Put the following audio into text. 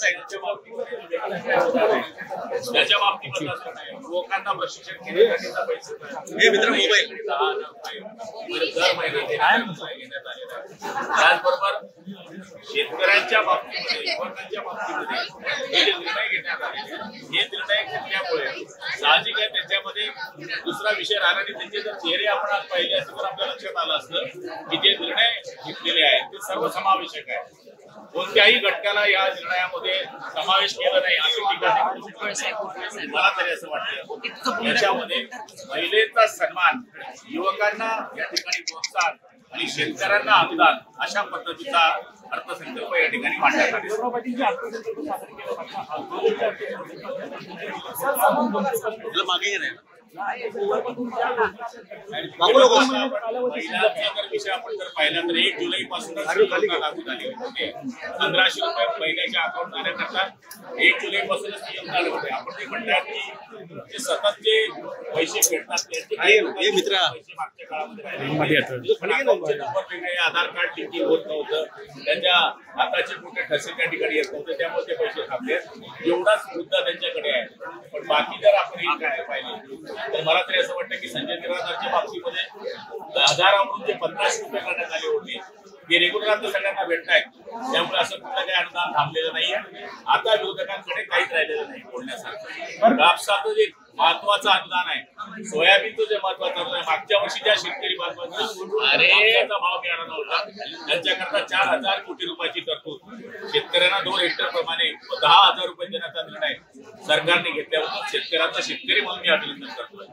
लाईनच्या त्याच्या बाबतीमध्ये युवकांना प्रशिक्षण घेण्यासाठीचा पैसे मित्र मोबाईल दर महिना घेण्यात आलेला आहे. त्याचबरोबर शेतकऱ्यांच्या बाबतीमध्ये युवकांच्या बाबतीमध्ये हे जे निर्णय घेण्यात आले हे निर्णय घेतल्यामुळे साहजिक आहे त्याच्यामध्ये दुसरा विषय राहिला आणि त्यांचे जर चेहरे आपण आज पाहिले असते तर आपल्या लक्षात आलं असतं की जे निर्णय घेतलेले आहेत ते सर्वसमावेशक आहे. कोणत्याही घटकाला या निर्णयामध्ये समावेश केला नाही अशी टीका मला तरी असं वाटतं. याच्यामध्ये महिलेचा सन्मान, युवकांना या ठिकाणी प्रोत्साहन आणि शेतकऱ्यांना अनुदान अशा पद्धतीचा अर्थसंकल्प या ठिकाणी मांडण्यात आला. मागे नाही महिलांचा जर विषय आपण जर पाहिला तर 1 जुलै पासून लागू झाली होती. 1500 रुपये महिन्याच्या अकाउंट जाण्याकरता 1 जुलै पासूनच नियम झाले होते. आपण ते म्हणतात की जे सतत जे पैसे भेटतात ते मित्र मागच्या काळामध्ये नंबर वेगळे, आधार कार्ड लिंकिंग होत नव्हतं, त्यांच्या हाताचे कुठे ठसे त्या ठिकाणी येत नव्हते, त्यामुळे ते पैसे थांबले. एवढाच मुद्दा त्यांच्याकडे आहे. पण बाकी जर आपण हे काय पाहिले तर मला तरी असं वाटतं की संजय निराधारच्या बाबतीमध्ये हजारावरून जे 1500 रुपये करण्यात आले होते ते रेग्युलर आता सगळ्यांना भेटत आहेत. त्यामुळे असं कुठलं काही अनुदान थांबलेलं नाहीये. आता विरोधकांकडे काहीच राहिलेलं नाही बोलण्यासारखं. कापसाचं जे महत्वाचं अनुदान आहे, सोयाबीनचं जे महत्वाचं अनुदान आहे, मागच्या वर्षी ज्या शेतकरी बांधवांचा भाव मिळाला नव्हता त्यांच्याकरता 4000 कोटी रुपयाची तरतूद, शेतकऱ्यांना 2 हेक्टर प्रमाणे 10,000 रुपये देण्याचा निर्णय सरकारने घेतल्यावर शेतकऱ्यांचा शेतकरी म्हणून मी अभिनंदन करतोय.